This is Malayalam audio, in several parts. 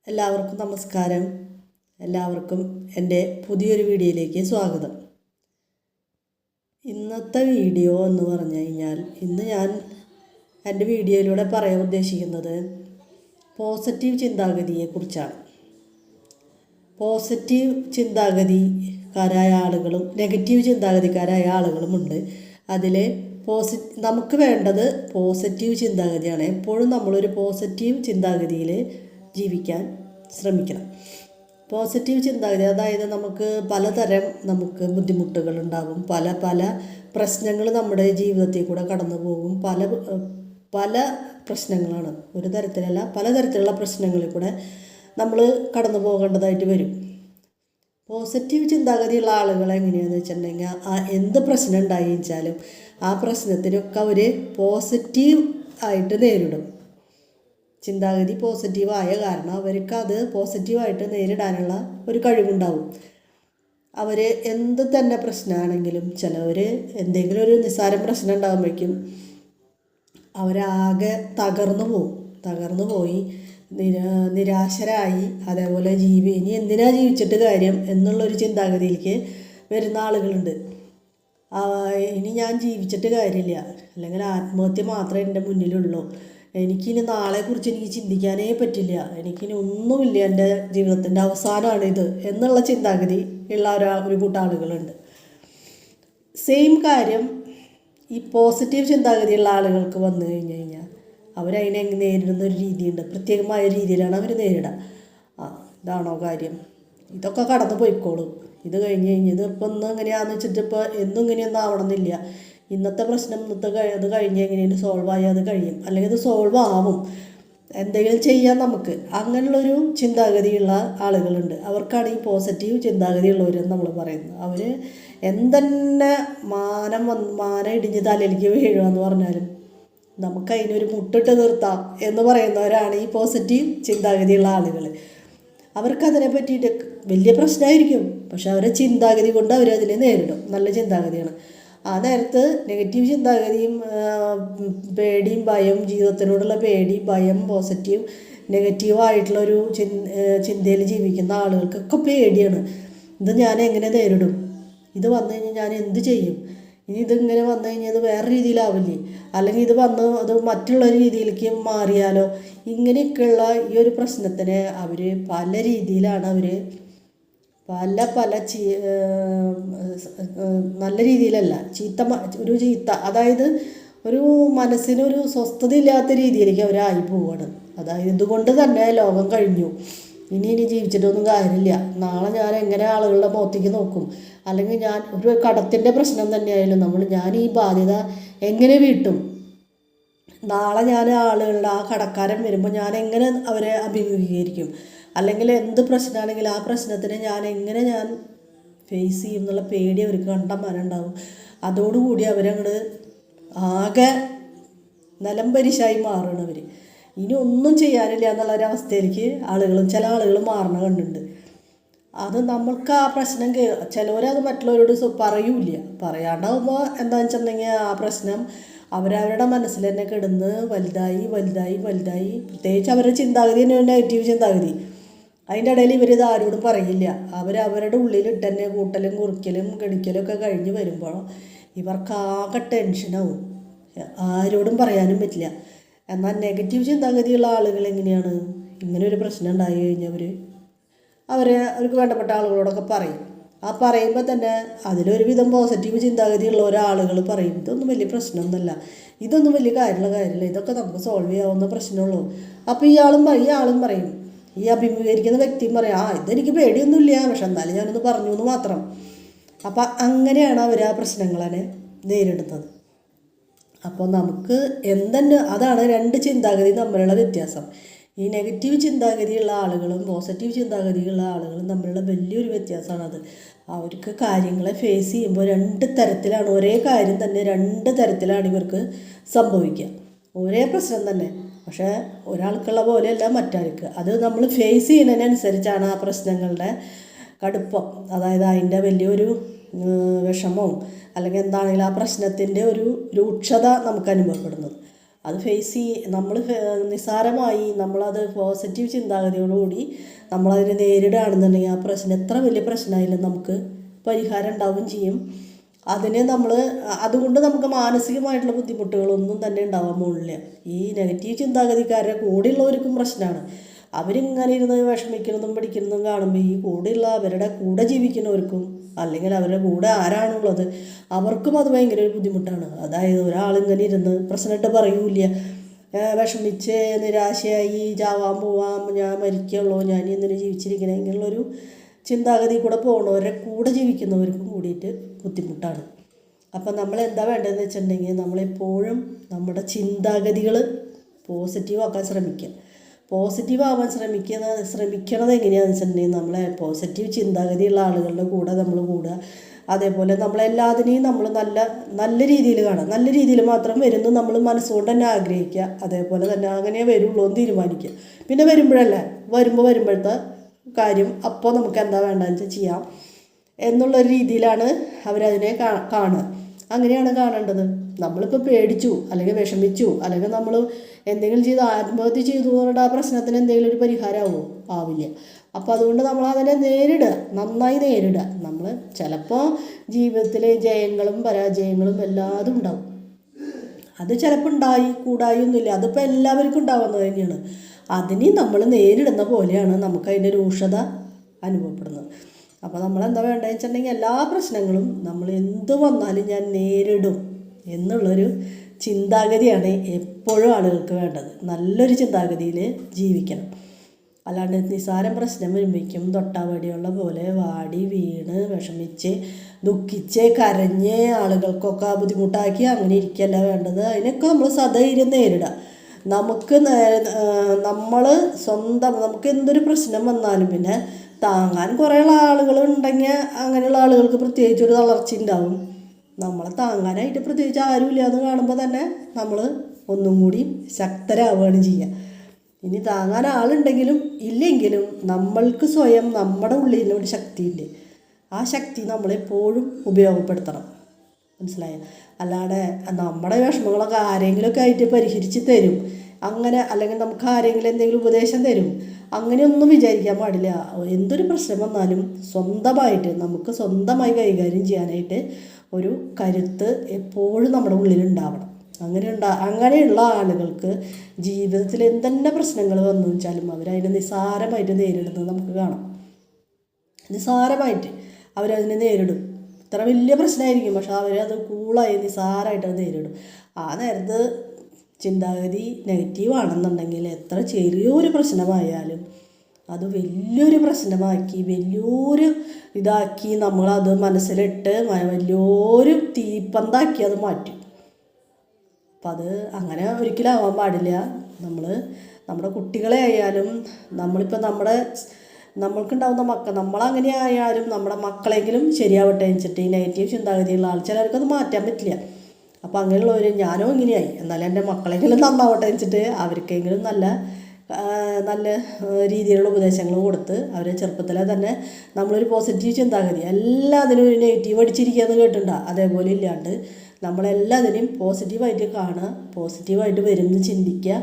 എല്ലാവർക്കും നമസ്കാരം. എല്ലാവർക്കും എൻ്റെ പുതിയൊരു വീഡിയോയിലേക്ക് സ്വാഗതം. ഇന്നത്തെ വീഡിയോ എന്ന് പറഞ്ഞു കഴിഞ്ഞാൽ ഇന്ന് ഞാൻ എൻ്റെ വീഡിയോയിലൂടെ പറയാൻ ഉദ്ദേശിക്കുന്നത് പോസിറ്റീവ് ചിന്താഗതിയെക്കുറിച്ചാണ്. പോസിറ്റീവ് ചിന്താഗതിക്കാരായ ആളുകളും നെഗറ്റീവ് ചിന്താഗതിക്കാരായ ആളുകളുമുണ്ട്. അതിൽ നമുക്ക് വേണ്ടത് പോസിറ്റീവ് ചിന്താഗതിയാണ്. എപ്പോഴും നമ്മളൊരു പോസിറ്റീവ് ചിന്താഗതിയിൽ ജീവിക്കാൻ ശ്രമിക്കണം. പോസിറ്റീവ് ചിന്താഗതി അതായത് നമുക്ക് ബുദ്ധിമുട്ടുകളുണ്ടാകും, പല പ്രശ്നങ്ങൾ നമ്മുടെ ജീവിതത്തിൽ കൂടെ കടന്നു പോകും. പല പ്രശ്നങ്ങളാണ്, ഒരു തരത്തിലല്ല പലതരത്തിലുള്ള പ്രശ്നങ്ങളിൽ കൂടെ നമ്മൾ കടന്നു പോകേണ്ടതായിട്ട് വരും. പോസിറ്റീവ് ചിന്താഗതിയുള്ള ആളുകൾ എങ്ങനെയാണെന്ന് വെച്ചിട്ടുണ്ടെങ്കിൽ എന്ത് പ്രശ്നം ഉണ്ടായിച്ചാലും ആ പ്രശ്നത്തിനൊക്കെ അവർ പോസിറ്റീവ് ആയിട്ട് നേരിടും. ചിന്താഗതി പോസിറ്റീവായ കാരണം അവർക്ക് അത് പോസിറ്റീവായിട്ട് നേരിടാനുള്ള ഒരു കഴിവുണ്ടാവും. അവർ എന്ത് തന്നെ പ്രശ്നമാണെങ്കിലും ചിലവർ എന്തെങ്കിലും ഒരു നിസ്സാരം പ്രശ്നം ഉണ്ടാകുമ്പോഴേക്കും അവരാകെ തകർന്നു പോയി നിരാശരായി, അതേപോലെ ഇനി എന്തിനാ ജീവിച്ചിട്ട് കാര്യം എന്നുള്ളൊരു ചിന്താഗതിയിലേക്ക് വരുന്ന ആളുകളുണ്ട്. ഇനി ഞാൻ ജീവിച്ചിട്ട് കാര്യമില്ല, അല്ലെങ്കിൽ ആത്മഹത്യ മാത്രമേ എൻ്റെ മുന്നിലുള്ളൂ, എനിക്കിനി നാളെക്കുറിച്ച് എനിക്ക് ചിന്തിക്കാനേ പറ്റില്ല, എനിക്കിനി ഒന്നുമില്ല, എൻ്റെ ജീവിതത്തിൻ്റെ അവസാനമാണിത് എന്നുള്ള ചിന്താഗതി ഉള്ള ഒരു കൂട്ടം ആളുകളുണ്ട്. സെയിം കാര്യം ഈ പോസിറ്റീവ് ചിന്താഗതിയുള്ള ആളുകൾക്ക് വന്നു കഴിഞ്ഞാൽ അവരതിനെ നേരിടുന്ന ഒരു രീതിയുണ്ട്. പ്രത്യേകമായ രീതിയിലാണ് അവർ നേരിടുക. ഇതാണോ കാര്യം, ഇതൊക്കെ കടന്നു പോയിക്കോളും, ഇത് കഴിഞ്ഞത് ഇപ്പം ഒന്നും എങ്ങനെയാണെന്ന് വെച്ചിട്ട് ഇപ്പോൾ എന്നും ഇങ്ങനെയൊന്നും ആവണമെന്നില്ല, ഇന്നത്തെ പ്രശ്നം അത് കഴിഞ്ഞ് എങ്ങനെയും സോൾവായി അത് കഴിയും, അല്ലെങ്കിൽ അത് സോൾവ് ആവും, എന്തെങ്കിലും ചെയ്യാം നമുക്ക്, അങ്ങനെയുള്ളൊരു ചിന്താഗതിയുള്ള ആളുകളുണ്ട്. അവർക്കാണ് ഈ പോസിറ്റീവ് ചിന്താഗതിയുള്ളവരെന്ന് നമ്മൾ പറയുന്നത്. അവർ എന്തെന്നെ മാനം ഇടിഞ്ഞ് തലയിലേക്ക് വീഴുക എന്ന് പറഞ്ഞാലും നമുക്കതിനൊരു മുട്ടിട്ട് നിർത്താം എന്ന് പറയുന്നവരാണ് ഈ പോസിറ്റീവ് ചിന്താഗതിയുള്ള ആളുകൾ. അവർക്കതിനെ പറ്റിയിട്ട് വലിയ പ്രശ്നമായിരിക്കും, പക്ഷെ അവരുടെ ചിന്താഗതി കൊണ്ട് അവരതിനെ നേരിടും. നല്ല ചിന്താഗതിയാണ്. ആ നേരത്ത് നെഗറ്റീവ് ചിന്താഗതിയും പേടിയും ഭയം, ജീവിതത്തിനോടുള്ള പേടി ഭയം, പോസിറ്റീവ് നെഗറ്റീവായിട്ടുള്ളൊരു ചിന്തയിൽ ജീവിക്കുന്ന ആളുകൾക്കൊക്കെ പേടിയാണ്. ഇത് ഞാൻ എങ്ങനെ നേരിടും, ഇത് വന്നു കഴിഞ്ഞാൽ ഞാൻ എന്ത് ചെയ്യും, ഇനി ഇതിങ്ങനെ വന്നു കഴിഞ്ഞാൽ ഇത് വേറെ രീതിയിലാവില്ലേ, അല്ലെങ്കിൽ അത് മറ്റുള്ള രീതിയിലേക്ക് മാറിയാലോ, ഇങ്ങനെയൊക്കെയുള്ള ഈ ഒരു പ്രശ്നത്തിന് അവർ പല രീതിയിലാണ് നല്ല രീതിയിലല്ല, ചീത്ത അതായത് ഒരു മനസ്സിനൊരു സ്വസ്ഥത ഇല്ലാത്ത രീതിയിലേക്ക് അവരായി പോവുകയാണ്. അതായത് ഇതുകൊണ്ട് തന്നെ ലോകം കഴിഞ്ഞു, ഇനി ജീവിച്ചിട്ടൊന്നും കാര്യമില്ല, നാളെ ഞാൻ എങ്ങനെ ആളുകളുടെ മുഖത്തേക്ക് നോക്കും, അല്ലെങ്കിൽ ഞാൻ ഒരു കടത്തിൻ്റെ പ്രശ്നം തന്നെയായാലും ഞാൻ ഈ ബാധ്യത എങ്ങനെ വീട്ടും, നാളെ ഞാൻ ആ കടക്കാരൻ വരുമ്പോൾ ഞാൻ എങ്ങനെ അവരെ അഭിമുഖീകരിക്കും, അല്ലെങ്കിൽ എന്ത് പ്രശ്നമാണെങ്കിലും ആ പ്രശ്നത്തിന് ഞാൻ ഫേസ് ചെയ്യും എന്നുള്ള പേടി അവർക്ക് കണ്ടമാനുണ്ടാവും. അതോടുകൂടി അവരങ്ങോട്ട് ആകെ നിലംപരിശായി മാറണവർ, ഇനി ഒന്നും ചെയ്യാനില്ല എന്നുള്ളൊരവസ്ഥയിലേക്ക് ചില ആളുകൾ മാറണ കണ്ടിട്ടുണ്ട്. അത് നമ്മൾക്ക് ആ പ്രശ്നം ചിലവരത് മറ്റുള്ളവരോട് പറയൂല, പറയാണ്ടാവുമ്പോൾ എന്താണെന്ന് വെച്ചിട്ടുണ്ടെങ്കിൽ ആ പ്രശ്നം അവരവരുടെ മനസ്സിൽ തന്നെ കിടന്ന് വലുതായി, പ്രത്യേകിച്ച് അവരുടെ ചിന്താഗതി തന്നെ നെഗറ്റീവ് ചിന്താഗതി. അതിൻ്റെ ഇടയിൽ ഇവരിത് ആരോടും പറയില്ല. അവരവരുടെ ഉള്ളിലിട്ട് തന്നെ കൂട്ടലും കുറിക്കലും ഗണിക്കലും ഒക്കെ കഴിഞ്ഞ് വരുമ്പോൾ ഇവർക്കാകെ ടെൻഷനാവും, ആരോടും പറയാനും പറ്റില്ല. എന്നാൽ നെഗറ്റീവ് ചിന്താഗതിയുള്ള ആളുകൾ എങ്ങനെയാണ്, ഇങ്ങനെ ഒരു പ്രശ്നം ഉണ്ടായി കഴിഞ്ഞാൽ അവർക്ക് വേണ്ടപ്പെട്ട ആളുകളോടൊക്കെ പറയും. ആ പറയുമ്പോൾ തന്നെ അതിലൊരുവിധം പോസിറ്റീവ് ചിന്താഗതിയുള്ള ഒരാളുകൾ പറയും, ഇതൊന്നും വലിയ പ്രശ്നമൊന്നുമല്ല, ഇതൊന്നും വലിയ കാര്യമില്ല, ഇതൊക്കെ നമുക്ക് സോൾവ് ചെയ്യാവുന്ന പ്രശ്നമുള്ളൂ. അപ്പോൾ ഇയാളും പറയും, ഈ അഭിമുഖീകരിക്കുന്ന വ്യക്തിയും പറയും, ഇതെനിക്ക് പേടിയൊന്നുമില്ല, പക്ഷെ എന്നാലും ഞാനൊന്ന് പറഞ്ഞു എന്ന് മാത്രം. അപ്പം അങ്ങനെയാണ് അവർ ആ പ്രശ്നങ്ങളെ നേരിടുന്നത്. അപ്പോൾ നമുക്ക് അതാണ് രണ്ട് ചിന്താഗതി തമ്മിലുള്ള വ്യത്യാസം. ഈ നെഗറ്റീവ് ചിന്താഗതിയുള്ള ആളുകളും പോസിറ്റീവ് ചിന്താഗതിയുള്ള ആളുകളും തമ്മിലുള്ള വലിയൊരു വ്യത്യാസമാണത്. അവർക്ക് കാര്യങ്ങളെ ഫേസ് ചെയ്യുമ്പോൾ രണ്ട് തരത്തിലാണ്, ഒരേ കാര്യം തന്നെ രണ്ട് തരത്തിലാണ് ഇവർക്ക് സംഭവിക്കുക. ഒരേ പ്രശ്നം തന്നെ, പക്ഷേ ഒരാൾക്കുള്ള പോലെയല്ല മറ്റാൾക്ക്. അത് നമ്മൾ ഫേസ് ചെയ്യുന്നതിനനുസരിച്ചാണ് ആ പ്രശ്നങ്ങളുടെ കടുപ്പം, അതായത് അതിൻ്റെ വലിയൊരു വിഷമവും അല്ലെങ്കിൽ എന്താണെങ്കിലും ആ പ്രശ്നത്തിൻ്റെ ഒരു രൂക്ഷത നമുക്ക് അനുഭവപ്പെടുന്നത്. അത് നമ്മൾ നിസ്സാരമായി നമ്മളത് പോസിറ്റീവ് ചിന്താഗതിയോടുകൂടി നമ്മളതിനെ നേരിടുകയാണെന്നുണ്ടെങ്കിൽ ആ പ്രശ്നം എത്ര വലിയ പ്രശ്നമായാലും നമുക്ക് പരിഹാരം ഉണ്ടാവുകയും ചെയ്യും. അതുകൊണ്ട് നമുക്ക് മാനസികമായിട്ടുള്ള ബുദ്ധിമുട്ടുകളൊന്നും തന്നെ ഉണ്ടാവാൻ പോകുന്നില്ല. ഈ നെഗറ്റീവ് ചിന്താഗതിക്കാരുടെ കൂടെയുള്ളവർക്കും പ്രശ്നമാണ്. അവരിങ്ങനെ ഇരുന്ന് വിഷമിക്കുന്നതും പിടിക്കുന്നതും കാണുമ്പോൾ ഈ കൂടെയുള്ള അവരുടെ കൂടെ ജീവിക്കുന്നവർക്കും അല്ലെങ്കിൽ അവരുടെ കൂടെ ആരാണുള്ളത് അവർക്കും അത് ഭയങ്കര ഒരു ബുദ്ധിമുട്ടാണ്. അതായത് ഒരാളിങ്ങനെ ഇരുന്ന് പ്രശ്നമായിട്ട് പറയൂല, വിഷമിച്ച് നിരാശയായി ചാവാൻ പോവാം, ഞാൻ മരിക്കുള്ളൂ, ഞാൻ ഇന്നലെ ജീവിച്ചിരിക്കണേ, ഇങ്ങനെയുള്ളൊരു ചിന്താഗതി കൂടെ പോകണവരുടെ കൂടെ ജീവിക്കുന്നവർക്കും കൂടിയിട്ട് ബുദ്ധിമുട്ടാണ്. അപ്പം നമ്മൾ എന്താ വേണ്ടതെന്ന് വെച്ചിട്ടുണ്ടെങ്കിൽ നമ്മളെപ്പോഴും നമ്മുടെ ചിന്താഗതികൾ പോസിറ്റീവ് ആക്കാൻ ശ്രമിക്കുക. പോസിറ്റീവ് ആവാൻ ശ്രമിക്കണത് എങ്ങനെയാണെന്ന് വെച്ചിട്ടുണ്ടെങ്കിൽ നമ്മളെ പോസിറ്റീവ് ചിന്താഗതിയുള്ള ആളുകളുടെ കൂടെ നമ്മൾ കൂടുക. അതേപോലെ നമ്മളെല്ലാത്തിനെയും നമ്മൾ നല്ല നല്ല രീതിയിൽ കാണാം. നല്ല രീതിയിൽ മാത്രം വരുന്നു നമ്മൾ മനസ്സുകൊണ്ട് തന്നെ ആഗ്രഹിക്കുക. അതേപോലെ തന്നെ അങ്ങനെ വരുള്ളൂ എന്ന് തീരുമാനിക്കുക. പിന്നെ വരുമ്പോഴത്തെ കാര്യം അപ്പോൾ നമുക്ക് എന്താ വേണ്ടതെന്ന് വെച്ചാൽ ചെയ്യാം എന്നുള്ളൊരു രീതിയിലാണ് അവരതിനെ കാണുക. അങ്ങനെയാണ് കാണേണ്ടത്. നമ്മളിപ്പോൾ പേടിച്ചു അല്ലെങ്കിൽ വിഷമിച്ചു അല്ലെങ്കിൽ നമ്മൾ എന്തെങ്കിലും ചെയ്ത് ആത്മഹത്യ ചെയ്തു പറഞ്ഞിട്ട് ആ പ്രശ്നത്തിന് എന്തെങ്കിലും ഒരു പരിഹാരമാവുമോ? ആവില്ല. അപ്പോൾ അതുകൊണ്ട് നമ്മൾ അതിനെ നന്നായി നേരിടുക. നമ്മൾ ചിലപ്പോൾ ജീവിതത്തിൽ ജയങ്ങളും പരാജയങ്ങളും എല്ലാതും ഉണ്ടാവും. അത് ചിലപ്പോൾ കൂടായൊന്നുമില്ല. അതിപ്പോൾ എല്ലാവർക്കും ഉണ്ടാവുന്നത് തന്നെയാണ്. അതിനെ നമ്മൾ നേരിടുന്ന പോലെയാണ് നമുക്ക് അതിൻ്റെ രൂക്ഷത അനുഭവപ്പെടുന്നത്. അപ്പോൾ നമ്മളെന്താ വേണ്ടതെന്ന് വെച്ചിട്ടുണ്ടെങ്കിൽ എല്ലാ പ്രശ്നങ്ങളും നമ്മൾ എന്ത് വന്നാലും ഞാൻ നേരിടും എന്നുള്ളൊരു ചിന്താഗതിയാണ് എപ്പോഴും ആളുകൾക്ക് വേണ്ടത്. നല്ലൊരു ചിന്താഗതിയിൽ ജീവിക്കണം. അല്ലാണ്ട് നിസ്സാരം പ്രശ്നം വരുമ്പോഴേക്കും തൊട്ടാവടിയുള്ള പോലെ വാടി വീണ് വിഷമിച്ച് ദുഃഖിച്ച് കരഞ്ഞ് ആളുകൾക്കൊക്കെ ബുദ്ധിമുട്ടാക്കി അങ്ങനെ ഇരിക്കുകയല്ല വേണ്ടത്. അതിനൊക്കെ നമ്മൾ സധൈര്യം നേരിടുക. നമുക്ക് നമുക്ക് എന്തൊരു പ്രശ്നം വന്നാലും പിന്നെ താങ്ങാൻ കുറേ ആളുകളുണ്ടെങ്കിൽ അങ്ങനെയുള്ള ആളുകൾക്ക് പ്രത്യേകിച്ചൊരു തളർച്ച ഉണ്ടാവും. നമ്മളെ താങ്ങാനായിട്ട് പ്രത്യേകിച്ച് ആരുമില്ല എന്ന് കാണുമ്പോൾ തന്നെ നമ്മൾ ഒന്നും കൂടി ശക്തരാവുകയാണ് ചെയ്യുക. ഇനി താങ്ങാൻ ആളുണ്ടെങ്കിലും ഇല്ലെങ്കിലും നമ്മൾക്ക് സ്വയം നമ്മുടെ ഉള്ളിലൊരു ശക്തിയില്ലേ, ആ ശക്തി നമ്മളെപ്പോഴും ഉപയോഗപ്പെടുത്തണം. മനസ്സിലായോ? അല്ലാതെ നമ്മുടെ വിഷമങ്ങളൊക്കെ ആരെങ്കിലുമൊക്കെ ആയിട്ട് പരിഹരിച്ച് തരും അങ്ങനെ, അല്ലെങ്കിൽ നമുക്ക് ആരെങ്കിലും എന്തെങ്കിലും ഉപദേശം തരും അങ്ങനെയൊന്നും വിചാരിക്കാൻ പാടില്ല. എന്തൊരു പ്രശ്നം വന്നാലും നമുക്ക് സ്വന്തമായി കൈകാര്യം ചെയ്യാനായിട്ട് ഒരു കരുത്ത് എപ്പോഴും നമ്മുടെ ഉള്ളിലുണ്ടാവണം. അങ്ങനെയുള്ള ആളുകൾക്ക് ജീവിതത്തിൽ എന്തെന്നെ പ്രശ്നങ്ങൾ വന്നു വെച്ചാലും അവരതിനെ നിസ്സാരമായിട്ട് നേരിടുന്നത് നമുക്ക് കാണാം. നിസ്സാരമായിട്ട് അവരതിനെ നേരിടും. ഇത്ര വലിയ പ്രശ്നമായിരിക്കും, പക്ഷെ അവരത് കൂളായി നിസ്സാരമായിട്ട് അത് നേരിടും. ആ നേരത്ത് ചിന്താഗതി നെഗറ്റീവ് ആണെന്നുണ്ടെങ്കിൽ എത്ര ചെറിയൊരു പ്രശ്നമായാലും അത് വലിയൊരു പ്രശ്നമാക്കി വലിയൊരു ഇതാക്കി നമ്മളത് മനസ്സിലിട്ട് വലിയൊരു തീപ്പന്താക്കി അത് മാറ്റും. അപ്പം അത് അങ്ങനെ ഒരിക്കലും ആവാൻ പാടില്ല. നമ്മുടെ കുട്ടികളെ ആയാലും നമ്മൾക്കുണ്ടാവുന്ന നമ്മളങ്ങനെ ആയാലും നമ്മുടെ മക്കളെങ്കിലും ശരിയാവട്ടെ വെച്ചിട്ട് ഈ നെഗറ്റീവ് ചിന്താഗതിയുള്ള ചിലർക്കത് മാറ്റാൻ പറ്റില്ല. അപ്പോൾ അങ്ങനെയുള്ളവർ ഞാനോ ഇങ്ങനെയായി, എന്നാലും എൻ്റെ മക്കളെങ്കിലും നന്നാവട്ടെ വെച്ചിട്ട് അവർക്കെങ്കിലും നല്ല രീതിയിലുള്ള ഉപദേശങ്ങൾ കൊടുത്ത് അവരെ ചെറുപ്പത്തിലെ തന്നെ നമ്മളൊരു പോസിറ്റീവ് ചിന്താഗതി, എല്ലാത്തിനും ഒരു നെഗറ്റീവ് അടിച്ചിരിക്കുക എന്ന് കേട്ടിട്ടുണ്ടോ? അതേപോലെ ഇല്ലാണ്ട് നമ്മളെല്ലാത്തിനെയും പോസിറ്റീവായിട്ട് കാണുക, പോസിറ്റീവായിട്ട് വരുമെന്ന് ചിന്തിക്കുക,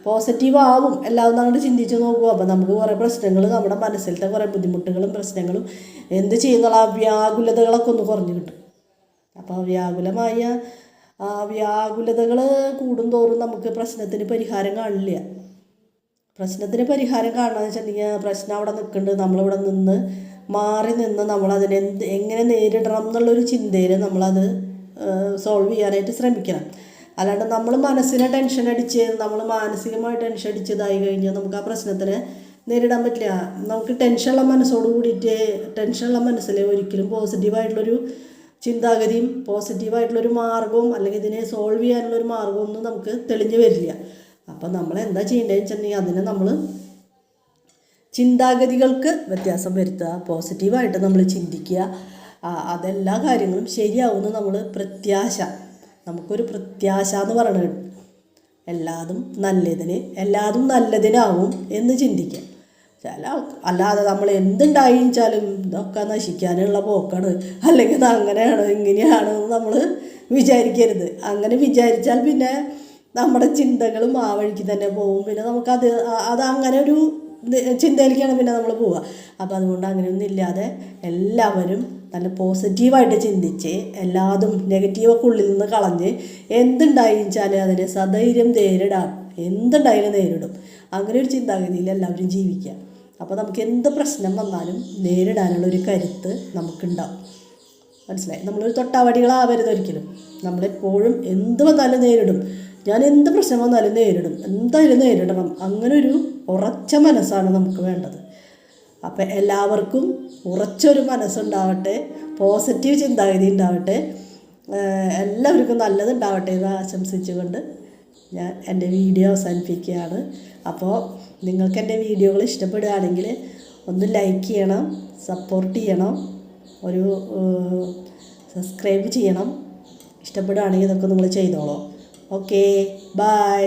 പോസിറ്റീവ് ആവും എല്ലാവരും അങ്ങോട്ട് ചിന്തിച്ച് നോക്കുക. അപ്പോൾ നമുക്ക് കുറേ പ്രശ്നങ്ങൾ, നമ്മുടെ മനസ്സിലത്തെ കുറേ ബുദ്ധിമുട്ടുകളും പ്രശ്നങ്ങളും എന്ത് ചെയ്യുന്നുള്ള ആ വ്യാകുലതകളൊക്കെ ഒന്ന് കുറഞ്ഞു കിട്ടും. അപ്പോൾ വ്യാകുലതകൾ കൂടുന്തോറും നമുക്ക് പ്രശ്നത്തിന് പരിഹാരം കാണില്ല. പ്രശ്നത്തിന് പരിഹാരം കാണുകയെന്ന് വെച്ചിട്ടുണ്ടെങ്കിൽ പ്രശ്നം അവിടെ നിൽക്കുന്നുണ്ട്, നമ്മളിവിടെ മാറി നിന്ന് നമ്മളതിനെ എങ്ങനെ നേരിടണം എന്നുള്ളൊരു ചിന്തയിൽ നമ്മളത് സോൾവ് ചെയ്യാനായിട്ട് ശ്രമിക്കണം. അല്ലാണ്ട് നമ്മൾ മനസ്സിനെ മാനസികമായി ടെൻഷൻ അടിച്ചതായി കഴിഞ്ഞാൽ നമുക്ക് ആ പ്രശ്നത്തിനെ നേരിടാൻ പറ്റില്ല. നമുക്ക് ടെൻഷനുള്ള മനസ്സോട് കൂടിയിട്ട് ടെൻഷനുള്ള മനസ്സിൽ ഒരിക്കലും പോസിറ്റീവായിട്ടുള്ളൊരു ചിന്താഗതിയും പോസിറ്റീവായിട്ടുള്ളൊരു മാർഗവും അല്ലെങ്കിൽ ഇതിനെ സോൾവ് ചെയ്യാനുള്ളൊരു മാർഗവും ഒന്നും നമുക്ക് തെളിഞ്ഞു വരില്ല. അപ്പം നമ്മൾ എന്താ ചെയ്യേണ്ടതെന്ന് വെച്ചിട്ടുണ്ടെങ്കിൽ അതിനെ നമ്മൾ ചിന്താഗതികൾക്ക് വ്യത്യാസം വരുത്തുക, പോസിറ്റീവായിട്ട് നമ്മൾ ചിന്തിക്കുക. അതെല്ലാ കാര്യങ്ങളും ശരിയാവുമെന്ന് നമ്മൾ നമുക്കൊരു പ്രത്യാശ എന്ന് പറയുന്നത് എല്ലാതും നല്ലതിനാവും എന്ന് ചിന്തിക്കുക. അല്ലാതെ നമ്മൾ എന്തുണ്ടായിച്ചാലും ഇതൊക്കെ നശിക്കാനുള്ള പോക്കാണ്, അല്ലെങ്കിൽ അങ്ങനെയാണോ ഇങ്ങനെയാണോ എന്ന് നമ്മൾ വിചാരിക്കരുത്. അങ്ങനെ വിചാരിച്ചാൽ പിന്നെ നമ്മുടെ ചിന്തകളും ആ വഴിക്ക് തന്നെ പോകും. പിന്നെ നമുക്കത് അത് അങ്ങനെ ഒരു ചിന്തയിലേക്കാണ് പിന്നെ നമ്മൾ പോവുക. അപ്പോൾ അതുകൊണ്ട് അങ്ങനെയൊന്നും ഇല്ലാതെ എല്ലാവരും നല്ല പോസിറ്റീവായിട്ട് ചിന്തിച്ച് എല്ലാതും നെഗറ്റീവൊക്കെ ഉള്ളിൽ നിന്ന് കളഞ്ഞ് എന്തുണ്ടായിച്ചാൽ അതിനെ സധൈര്യം നേരിടാം, എന്തുണ്ടായാലും നേരിടും. അങ്ങനെ ഒരു ചിന്താഗതിയിൽ എല്ലാവരും ജീവിക്കുക. അപ്പോൾ നമുക്ക് എന്ത് പ്രശ്നം വന്നാലും നേരിടാനുള്ളൊരു കരുത്ത് നമുക്കുണ്ടാവും. മനസ്സിലായി? നമ്മളൊരു തൊട്ടാവടികളാവരുത് ഒരിക്കലും. നമ്മളെപ്പോഴും എന്ത് വന്നാലും നേരിടും, ഞാൻ എന്ത് പ്രശ്നം വന്നാലും നേരിടും, എന്തായാലും നേരിടണം, അങ്ങനെ ഒരു ഉറച്ച മനസ്സാണ് നമുക്ക് വേണ്ടത്. അപ്പം എല്ലാവർക്കും ഉറച്ചൊരു മനസ്സുണ്ടാവട്ടെ, പോസിറ്റീവ് ചിന്താഗതി ഉണ്ടാവട്ടെ, എല്ലാവർക്കും നല്ലതുണ്ടാവട്ടെ എന്ന് ആശംസിച്ചുകൊണ്ട് ഞാൻ എൻ്റെ വീഡിയോ അവസാനിപ്പിക്കുകയാണ്. അപ്പോൾ നിങ്ങൾക്ക് എൻ്റെ വീഡിയോകൾ ഇഷ്ടപ്പെടുകയാണെങ്കിൽ ഒന്ന് ലൈക്ക് ചെയ്യണം, സപ്പോർട്ട് ചെയ്യണം, ഒരു സബ്സ്ക്രൈബ് ചെയ്യണം. ഇഷ്ടപ്പെടുകയാണെങ്കിൽ ഇതൊക്കെ നിങ്ങൾ ചെയ്തോളൂ. Okay, by.